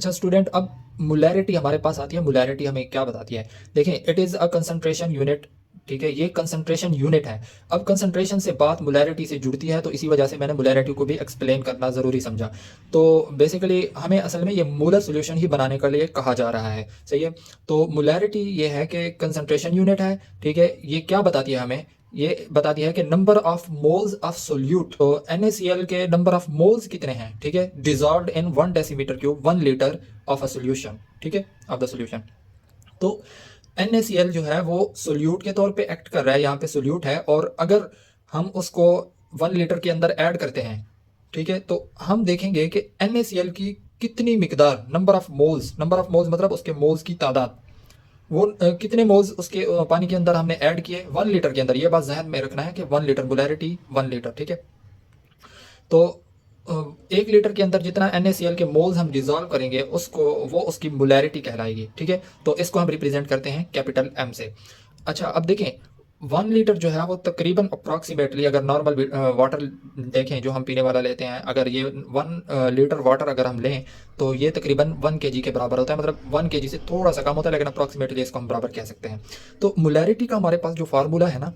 अच्छा स्टूडेंट, अब मोलैरिटी हमारे पास आती है। मोलैरिटी हमें क्या बताती है? देखें, it is a concentration unit. ठीक है, ये कंसंट्रेशन यूनिट है। अब कंसंट्रेशन से बात मोलैरिटी से जुड़ती है, तो इसी वजह से मैंने मोलैरिटी को भी एक्सप्लेन करना ज़रूरी समझा। तो बेसिकली हमें असल में ये मोलर सॉल्यूशन ही बनाने के लिए कहा जा रहा है, सही है। तो मोलैरिटी ये है कि कंसंट्रेशन यूनिट है। ठीक है, ये क्या बताती है हमें? ये बताती है कि number of moles of solute. तो NaCl के नंबर ऑफ मोल्स कितने हैं, ठीक है, dissolved in 1 decimetre cube 1 litre of a solution, ठीक है, ऑफ द सोल्यूशन। तो NaCl जो है वो सोल्यूट के तौर पे एक्ट कर रहा है, यहाँ पे सोल्यूट है, और अगर हम उसको 1 लीटर के अंदर ऐड करते हैं, ठीक है, तो हम देखेंगे कि NaCl की कितनी मिकदार, नंबर ऑफ मोल्स मतलब उसके मोल्स की तादाद, वो कितने मोल्स उसके पानी के अंदर हमने ऐड किए 1 लीटर के अंदर। ये बात जहन में रखना है कि 1 लीटर, मोलैरिटी 1 लीटर, ठीक है। तो 1 लीटर के अंदर जितना NaCl के मोल्स हम डिजॉल्व करेंगे उसको, वो उसकी मोलैरिटी कहलाएगी, ठीक है। तो इसको हम रिप्रेजेंट करते हैं कैपिटल M से। अच्छा, अब देखें, 1 लीटर जो है वो तकरीबन अप्रॉक्सीमेटली, अगर नॉर्मल वाटर देखें जो हम पीने वाला लेते हैं, अगर ये 1 लीटर वाटर अगर हम लें तो ये तकरीबन 1 kg के बराबर होता है। मतलब 1 kg से थोड़ा सा कम होता है, लेकिन अप्रॉक्सीमेटली इसको हम बराबर कह सकते हैं। तो मोलैरिटी का हमारे पास जो फार्मूला है ना,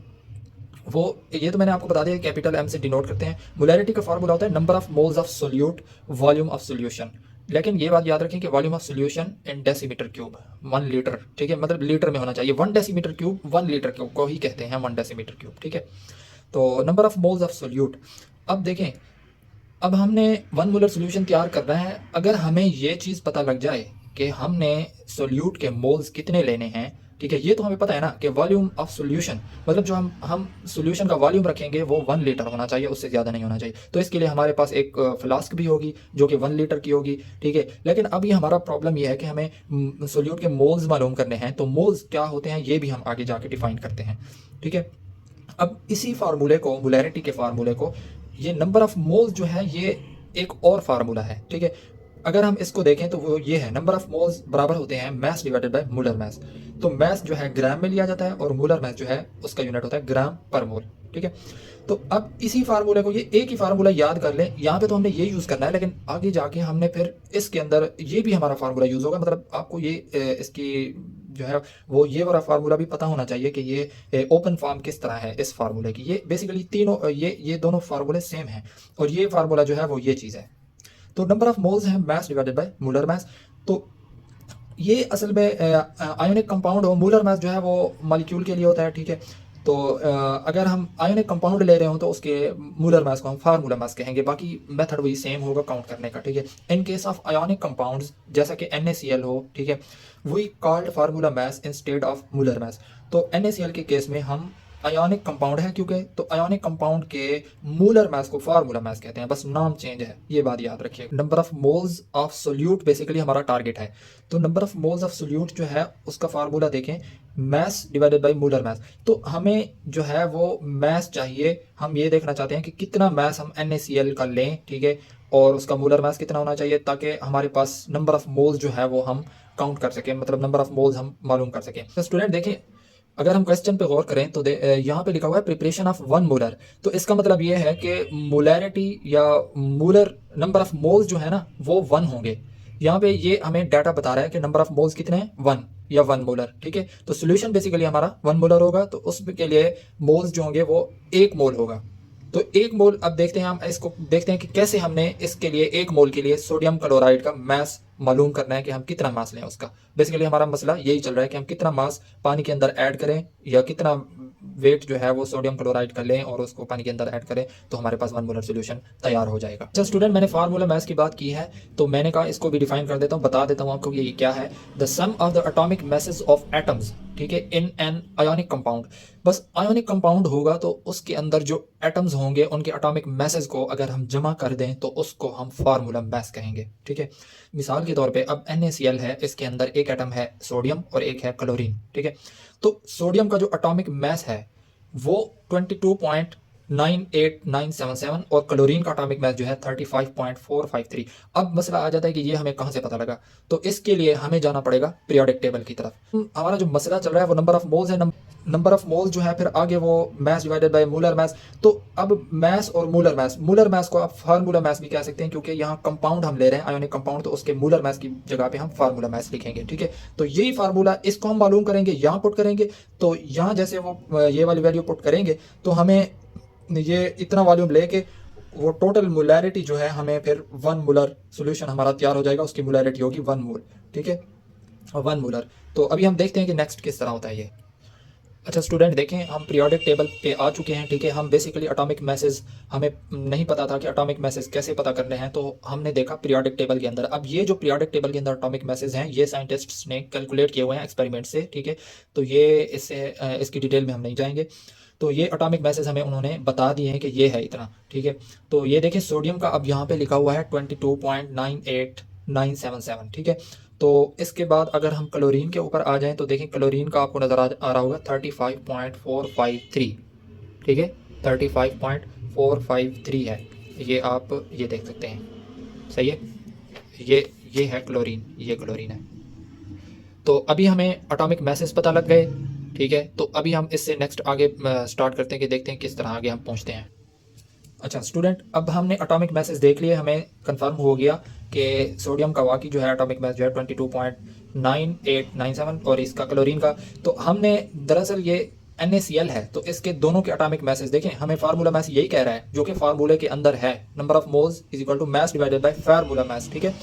वो, ये तो मैंने आपको बता दिया, कैपिटल M से डिनोट करते हैं। मोलैरिटी का फार्मूला होता है number of moles of solute volume of solution. लेकिन ये बात याद रखें कि volume of solution in decimetre cube 1 litre, ठीक है, मतलब लीटर में होना चाहिए। 1 डेसीमीटर क्यूब 1 लीटर क्यूब को ही कहते हैं 1 डेसीमीटर क्यूब, ठीक है। तो number of moles of solute. अब देखें, अब हमने 1 मोलर सोल्यूशन तैयार करना है। अगर हमें ये चीज़ पता लग जाए कि हमने सोल्यूट के मोल्स कितने लेने हैं, ठीक है, ये तो हमें पता है ना कि वॉल्यूम ऑफ सोल्यूशन, मतलब जो हम सोल्यूशन का वॉल्यूम रखेंगे वो 1 लीटर होना चाहिए, उससे ज़्यादा नहीं होना चाहिए। तो इसके लिए हमारे पास एक फ्लास्क भी होगी जो कि 1 लीटर की होगी, ठीक है। लेकिन अभी हमारा प्रॉब्लम ये है कि हमें सोल्यूट के मोल्स मालूम करने हैं। तो मोल्स क्या होते हैं ये भी हम आगे जाके डिफाइन करते हैं, ठीक है। अब इसी फार्मूले को, मोलैरिटी के फार्मूले को, ये नंबर ऑफ मोल्स जो है ये एक और फार्मूला है, ठीक है। अगर हम इसको देखें तो वो ये है, नंबर ऑफ मोल्स बराबर होते हैं mess divided by molar mass. तो मैस जो है ग्राम में लिया जाता है और मोलर मैस जो है उसका यूनिट होता है ग्राम पर मोल, ठीक है। तो अब इसी फार्मूले को, ये एक ही फार्मूला याद कर लें। यहाँ पे तो हमने ये यूज़ करना है, लेकिन आगे जाके हमने फिर इसके अंदर ये भी हमारा फार्मूला यूज़ होगा। मतलब आपको ये इसकी जो है वो ये वाला फार्मूला भी पता होना चाहिए कि ये ओपन फॉर्म किस तरह है इस फार्मूले की। ये बेसिकली तीनों ये दोनों फार्मूले सेम हैं, और ये फार्मूला जो है वो ये चीज़ है। तो नंबर ऑफ मोल्स है mess divided by molar mass. तो ये असल में आयोनिक कंपाउंड हो, मोलर मास जो है वो मॉलिक्यूल के लिए होता है, ठीक है। तो अगर हम आयोनिक कंपाउंड ले रहे हो तो उसके मोलर मास को हम फार्मूला मास कहेंगे। बाकी मेथड वही सेम होगा काउंट करने का, ठीक है। In case of ionic compounds जैसा कि NaCl हो, ठीक है, we called formula mass instead of molar mass. तो NaCl के केस में हम, आयोनिक कंपाउंड है क्योंकि, तो आयोनिक कंपाउंड के मोलर मास को फार्मूला मास कहते हैं, बस नाम चेंज है, ये बात याद रखिए। Number of moles of solute basically हमारा टारगेट है। तो number of moles of solute जो है उसका फार्मूला देखें, mess divided by molar mass. तो हमें जो है वो मैस चाहिए, हम ये देखना चाहते हैं कि कितना मैस हम NaCl का लें, ठीक है, और उसका मोलर मैस कितना होना चाहिए, ताकि हमारे पास नंबर ऑफ मोल्स जो है वो हम काउंट कर सकें, मतलब नंबर ऑफ मोल्स हम मालूम कर सकें। तो स्टूडेंट देखें, अगर हम क्वेश्चन पे गौर करें तो यहाँ पे लिखा हुआ है प्रिपरेशन ऑफ 1 मोलर। तो इसका मतलब ये है कि मोलैरिटी या मोलर नंबर ऑफ मोल्स जो है ना वो 1 होंगे। यहाँ पे ये हमें डाटा बता रहा है कि नंबर ऑफ मोल्स कितने हैं, 1 या 1 मोलर, ठीक है। तो सोल्यूशन बेसिकली हमारा 1 मोलर होगा, तो उसके लिए मोल्स जो होंगे वो 1 मोल होगा। तो 1 मोल, अब देखते हैं, हम इसको देखते हैं कि कैसे हमने इसके लिए 1 मोल के लिए सोडियम क्लोराइड का मास मालूम करना है कि हम कितना मास लें उसका। बेसिकली हमारा मसला यही चल रहा है कि हम कितना मास पानी के अंदर ऐड करें, या कितना वेट जो है वो सोडियम क्लोराइड का लें और उसको पानी के अंदर ऐड करें, तो हमारे पास 1 मोलर सोल्यूशन तैयार हो जाएगा। अच्छा स्टूडेंट, मैंने फार्मूला मैस की बात की है, तो मैंने कहा इसको भी डिफाइन कर देता हूँ, बता देता हूँ आपको ये क्या है। The sum of the atomic masses of atoms, ठीक है, इन एन आयोनिक कंपाउंड। बस आयोनिक कंपाउंड होगा तो उसके अंदर जो एटम्स होंगे उनके एटॉमिक मैसेज को अगर हम जमा कर दें तो उसको हम फार्मूला मैस कहेंगे, ठीक है। मिसाल के तौर पे अब NaCl है, इसके अंदर एक एटम है सोडियम और एक है क्लोरीन, ठीक है। तो सोडियम का जो एटॉमिक मैस है वो 22.8 98977 और क्लोरीन का एटॉमिक मास जो है 35.453। अब मसला आ जाता है कि ये हमें कहाँ से पता लगा, तो इसके लिए हमें जाना पड़ेगा पीरियोडिक टेबल की तरफ। हमारा जो मसला चल रहा है वो नंबर ऑफ मोल्स है, नंबर ऑफ मोल्स जो है, फिर आगे वो मास डिवाइडेड बाय मोलर मास। तो अब मास और मोलर मास को आप फार्मूला मास भी कह सकते हैं, क्योंकि यहाँ कंपाउंड हम ले रहे हैं आयोनिक कंपाउंड, तो उसके मोलर मास की जगह पे हम फार्मूला मास लिखेंगे, ठीक है। तो यही फार्मूला इसको हम मालूम करेंगे, यहाँ पुट करेंगे, तो यहाँ जैसे वो ये वाली वैल्यू पुट करेंगे तो हमें ये इतना वॉल्यूम लेके वो टोटल मोलैरिटी जो है हमें फिर 1 मोलर सोल्यूशन हमारा तैयार हो जाएगा, उसकी मोलैरिटी होगी 1 मोल, ठीक है, 1 मोलर। तो अभी हम देखते हैं कि नेक्स्ट किस तरह होता है ये। अच्छा स्टूडेंट देखें, हम पीरियोडिक टेबल पे आ चुके हैं, ठीक है। हम बेसिकली एटॉमिक मैसेज, हमें नहीं पता था कि एटॉमिक मैसेज कैसे पता करने हैं, तो हमने देखा पीरियोडिक टेबल के अंदर। अब ये जो पीरियोडिक टेबल के अंदर एटॉमिक मैसेज हैं, ये साइंटिस्ट्स ने कैलकुलेट किए हुए हैं एक्सपेरिमेंट से, ठीक है। तो ये इसकी डिटेल में हम नहीं जाएंगे। तो ये एटॉमिक मैसेज हमें उन्होंने बता दिए हैं कि ये है इतना, ठीक है। तो ये देखें सोडियम का अब यहाँ पे लिखा हुआ है 22.98977, ठीक है। तो इसके बाद अगर हम क्लोरीन के ऊपर आ जाएं तो देखें क्लोरीन का आपको नज़र आ रहा होगा 35.453, ठीक है, 35.453 है, ये आप ये देख सकते हैं, सही है। ये है क्लोरीन, ये क्लोरीन है। तो अभी हमें एटॉमिक मैसेज पता लग गए, ठीक है। तो अभी हम इससे नेक्स्ट आगे स्टार्ट करते हैं कि देखते हैं किस तरह आगे हम पहुंचते हैं। अच्छा स्टूडेंट, अब हमने एटॉमिक मैसेज देख लिए, हमें कंफर्म हो गया कि सोडियम का वाकई जो है एटॉमिक मैस जो है 22.9897 और इसका क्लोरीन का, तो हमने दरअसल ये NaCl है, तो इसके दोनों के एटॉमिक मैसेज देखें, हमें फार्मूला मैस यही कह रहा है जो कि फार्मूले के अंदर है, number of moles is equal to mass divided by formula mass, ठीक है।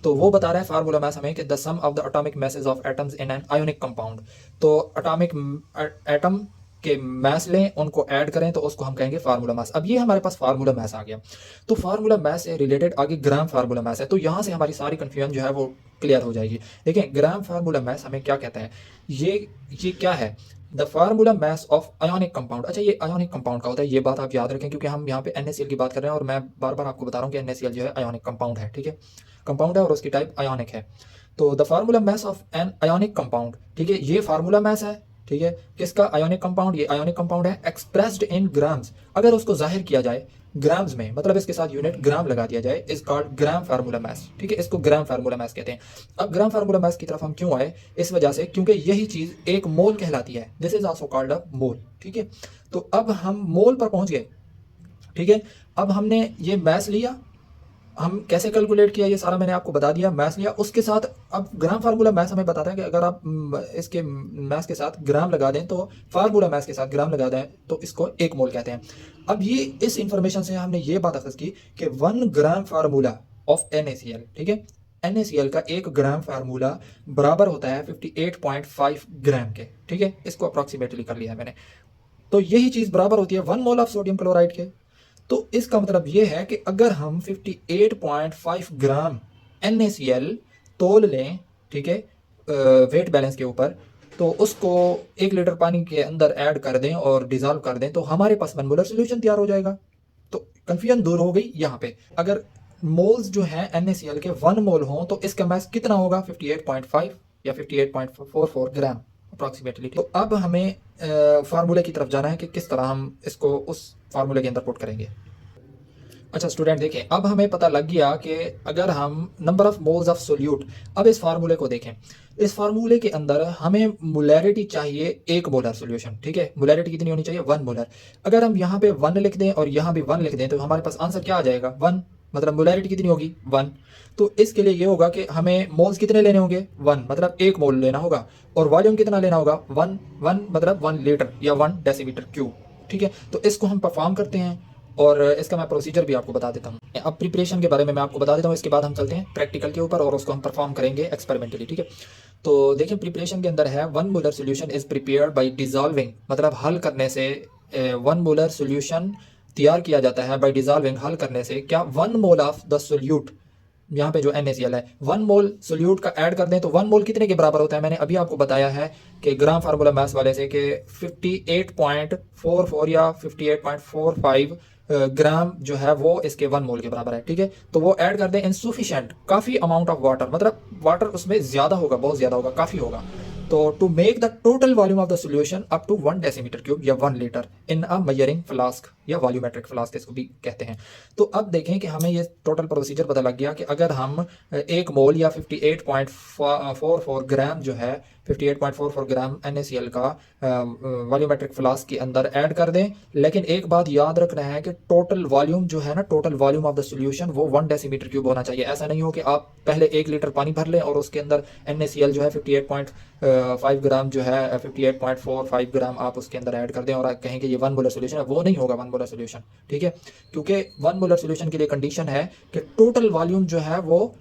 तो वो बता रहा है फार्मूला मास हमें कि the sum of the atomic masses of atoms in an ionic compound. तो एटॉमिक एटम के मास लें, उनको ऐड करें, तो उसको हम कहेंगे फार्मूला मास। अब ये हमारे पास फार्मूला मास आ गया, तो फार्मूला मास से रिलेटेड आगे ग्राम फार्मूला मास है, तो यहाँ से हमारी सारी कन्फ्यूजन जो है वो क्लियर हो जाएगी। देखिए ग्राम फार्मूला मास हमें क्या कहता है, ये क्या है, the formula mass of ionic compound. अच्छा ये आयोनिक कंपाउंड का होता है, ये बात आप याद रखें, क्योंकि हम यहाँ पे NaCl की बात कर रहे हैं और मैं बार बार आपको बता रहा हूँ कि NaCl जो है आयोनिक कंपाउंड है, ठीक है, कंपाउंड है और उसकी टाइप आयोनिक है। तो the formula mass of an ionic compound, ठीक है, ये फार्मूला मास है, ठीक है, किसका, आयोनिक कंपाउंड, ये आयोनिक कंपाउंड है, एक्सप्रेस्ड इन ग्राम्स। अगर उसको जाहिर किया जाए ग्राम्स में, मतलब इसके साथ यूनिट ग्राम लगा दिया जाए, is called gram formula mass, ठीक है, इसको ग्राम फार्मूला मास कहते हैं। अब ग्राम फार्मूला मास की तरफ हम क्यों आए, इस वजह से क्योंकि यही चीज एक मोल कहलाती है, this is also called a mole, ठीक है। तो अब हम मोल पर पहुंच गए, ठीक है। अब हमने ये मास लिया, हम कैसे कैलकुलेट किया ये सारा मैंने आपको बता दिया, मैथ्स लिया, उसके साथ अब ग्राम फार्मूला मैथ्स हमें बताता है कि अगर आप इसके मैथ्स के साथ ग्राम लगा दें, तो फार्मूला मैथ्स के साथ ग्राम लगा दें तो इसको 1 मोल कहते हैं। अब ये इस इंफॉर्मेशन से हमने ये बात अखज़ की कि 1 ग्राम फार्मूला ऑफ NaCl, ठीक है, NaCl का 1 ग्राम फार्मूला बराबर होता है 58.5 ग्राम के, ठीक है, इसको अप्रॉक्सीमेटली कर लिया है मैंने। तो यही चीज़ बराबर होती है 1 मोल ऑफ सोडियम क्लोराइड के। तो इसका मतलब ये है कि अगर हम 58.5 ग्राम NaCl तोल लें, ठीक है, वेट बैलेंस के ऊपर, तो उसको 1 लीटर पानी के अंदर ऐड कर दें और डिजॉल्व कर दें, तो हमारे पास 1 मोलर सोल्यूशन तैयार हो जाएगा। तो कंफ्यूजन दूर हो गई यहाँ पे। अगर मोल्स जो हैं NaCl के 1 मोल हों तो इसका मास कितना होगा, 58.5 या 58.44 ग्राम अप्रॉक्सीमेटली। तो अब हमें फार्मूले की तरफ जाना है कि किस तरह हम इसको उस फार्मूले के अंदर पुट करेंगे। अच्छा स्टूडेंट देखें, अब हमें पता लग गया कि अगर हम number of moles of solute, अब इस फार्मूले को देखें, इस फार्मूले के अंदर हमें मोलैरिटी चाहिए 1 मोलर सोल्यूशन, ठीक है, मोलैरिटी कितनी होनी चाहिए, 1 मोलर। अगर हम यहाँ पे 1 लिख दें और यहाँ भी 1 लिख दें तो हमारे पास आंसर क्या आ जाएगा, 1, मतलब मोलैरिटी कितनी होगी, 1। तो इसके लिए ये होगा कि हमें मोल्स कितने लेने होंगे, 1, मतलब 1 मोल लेना होगा, और वॉल्यूम कितना लेना होगा, 1 मतलब 1 लीटर या 1 डेसीमीटर क्यूब, ठीक है। तो इसको हम परफॉर्म करते हैं और इसका मैं प्रोसीजर भी आपको बता देता हूँ। अब प्रिपरेशन के बारे में मैं आपको बता देता हूँ, इसके बाद हम चलते हैं प्रैक्टिकल के ऊपर और उसको हम परफॉर्म करेंगे एक्सपेरिमेंटली, ठीक है। तो देखिए प्रिपरेशन के अंदर है 1 molar solution is prepared by dissolving, मतलब हल करने से 1 मोलर सोल्यूशन तैयार किया जाता है बाय डिजॉल्विंग, हल करने से क्या, 1 मोल ऑफ द सोल्यूट, यहाँ पे जो NaCl है 1 मोल सोल्यूट का ऐड कर दें तो 1 मोल कितने के बराबर होता है, मैंने अभी आपको बताया है कि ग्राम फार्मूला मैथ्स वाले से कि 58.44 या 58.45 ग्राम जो है वो इसके 1 मोल के बराबर है, ठीक है। तो वो ऐड कर दें इनसुफिशिएंट, काफ़ी अमाउंट ऑफ वाटर, मतलब वाटर उसमें ज़्यादा होगा, बहुत ज़्यादा होगा, काफ़ी होगा। तो to make the total volume of the solution up to 1 decimetre cube या 1 litre in a measuring flask या वॉल्यूमेट्रिक फ्लास्क इसको भी कहते हैं। तो अब देखें कि हमें ये टोटल प्रोसीजर पता लग गया कि अगर हम 1 मोल या 58.44 ग्राम जो है 58.44 ग्राम NaCl का वॉल्यूमेट्रिक फ्लास्क के अंदर ऐड कर दें, लेकिन एक बात याद रखना है कि टोटल वॉल्यूम जो है ना, total volume of the solution वो 1 डेसीमीटर क्यूब होना चाहिए। ऐसा नहीं हो कि आप पहले 1 लीटर पानी भर लें और उसके अंदर NaCl जो है 58.5 ग्राम जो है 58.45 ग्राम आप उसके अंदर ऐड कर दें और कहें कि ये 1 मोलर सोल्यूशन है। वो नहीं होगा 1 मोलर सोल्यूशन, ठीक है, क्योंकि 1 मोलर सोल्यूशन के लिए कंडीशन है कि टोटल वॉल्यूम जो है वो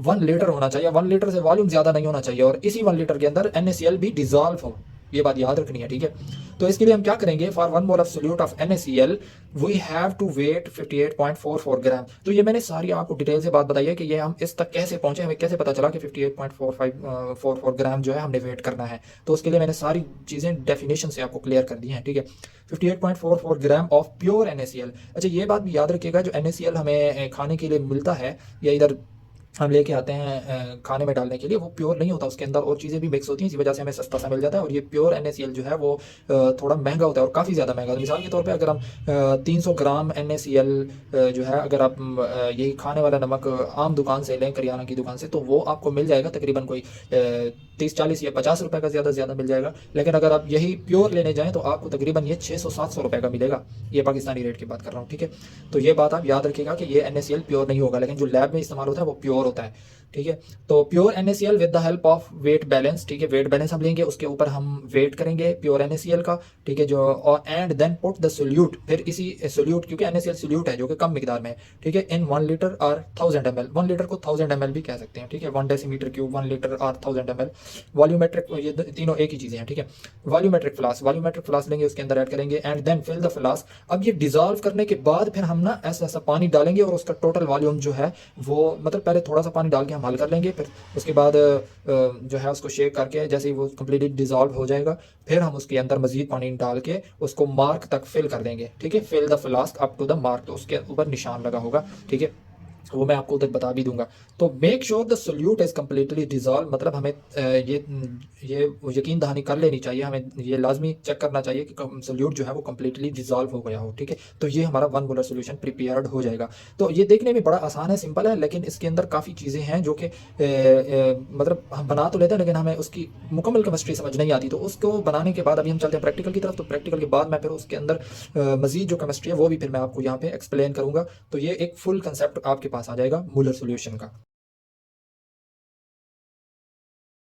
1 लीटर होना चाहिए। 1 लीटर से वॉल्यूम ज़्यादा नहीं होना चाहिए और इसी 1 लीटर के अंदर NaCl भी डिजॉल्व हो, ये बात याद रखनी है, ठीक है। तो इसके लिए हम क्या करेंगे, for 1 mole of solute of NaCl we have to weigh 58.44 gram. तो ये मैंने सारी आपको डिटेल से बात बताई है कि ये हम इस तक कैसे पहुंचे, हमें कैसे पता चला कि 58.44 ग्राम जो है हमने वेट करना है। तो उसके लिए मैंने सारी चीज़ें डेफिनेशन से आपको क्लियर कर दी हैं, ठीक है। 58.44 ग्राम ऑफ प्योर NaCl। अच्छा, ये बात भी याद रखिएगा, जो NaCl हमें खाने के लिए मिलता है या इधर हम लेके आते हैं खाने में डालने के लिए, वो प्योर नहीं होता, उसके अंदर और चीज़ें भी मिक्स होती हैं, इसी वजह से हमें सस्ता सा मिल जाता है। और ये प्योर NaCl जो है वो थोड़ा महंगा होता है और काफ़ी ज़्यादा महंगा होता है। मिसाल के तौर पे अगर हम 300 ग्राम NaCl जो है, अगर आप यही खाने वाला नमक आम दुकान से लें, करियाना की दुकान से, तो वो आपको मिल जाएगा तकरीबन कोई 30-40 या 50 रुपये का ज़्यादा से ज़्यादा मिल जाएगा। लेकिन अगर आप यही प्योर लेने जाएँ तो आपको तकरीबन ये 600-700 रुपये का मिलेगा। ये पाकिस्तानी रेट की बात कर रहा हूँ, ठीक है। तो ये बात आप याद रखिएगा कि ये NaCl प्योर नहीं होगा, लेकिन जो लैब में इस्तेमाल होता है वो प्योर होता है, ठीक है। तो pure NaCl with the help of weight balance, ठीक है, वेट बैलेंस हम लेंगे, उसके ऊपर हम वेट करेंगे प्योर NaCl का, ठीक है, जो और and then put the solute, फिर इसी सोल्यूट, क्योंकि NaCl सोल्यूट है जो कि कम मिकदार में है, ठीक है, इन 1 लीटर और 1000 ml। 1 लीटर को 1000 ml भी कह सकते हैं, ठीक है, 1 डेसीमीटर क्यूब 1 लीटर और 1000 ml। वॉल्यूमेट्रिक, ये तीनों एक ही चीज़ें हैं, ठीक है। वॉल्यूमेट्रिक फ्लास्क लेंगे, उसके अंदर ऐड करेंगे and then fill the flask. अब ये डिजॉल्व करने के बाद फिर हम ना ऐसा ऐसा पानी डालेंगे और उसका टोटल वॉल्यूम जो है वो, मतलब पहले थोड़ा सा पानी डाल के हम हल कर लेंगे, फिर उसके बाद जो है उसको शेक करके जैसे ही वो कम्प्लीटली डिजॉल्व हो जाएगा, फिर हम उसके अंदर मजीद पानी डाल के उसको मार्क तक फिल कर देंगे, ठीक है, fill the flask up to the mark. तो उसके ऊपर निशान लगा होगा, ठीक है, वो मैं आपको उधर बता भी दूंगा। तो make sure the solute is completely dissolve, मतलब हमें ये यकीन दहानी कर लेनी चाहिए, हमें ये लाजमी चेक करना चाहिए कि सोल्यूट जो है वो कम्प्लीटली डिजॉल्व हो गया हो, ठीक है। तो ये हमारा 1 मोलर सोल्यूशन प्रिपेयर्ड हो जाएगा। तो ये देखने में बड़ा आसान है, सिंपल है, लेकिन इसके अंदर काफ़ी चीज़ें हैं जो कि मतलब हम बना तो लेते हैं लेकिन हमें उसकी मुकम्मल केमिस्ट्री समझ नहीं आती। तो उसको बनाने के बाद अभी हम चलते हैं प्रैक्टिकल की तरफ। तो प्रैक्टिकल के बाद मैं फिर उसके अंदर मजीद जो केमिस्ट्री है वो भी फिर मैं आपको यहाँ पे एक्सप्लेन करूँगा। तो ये एक फुल कंसेप्ट आपके पास आ जाएगा मुलर सोल्यूशन का।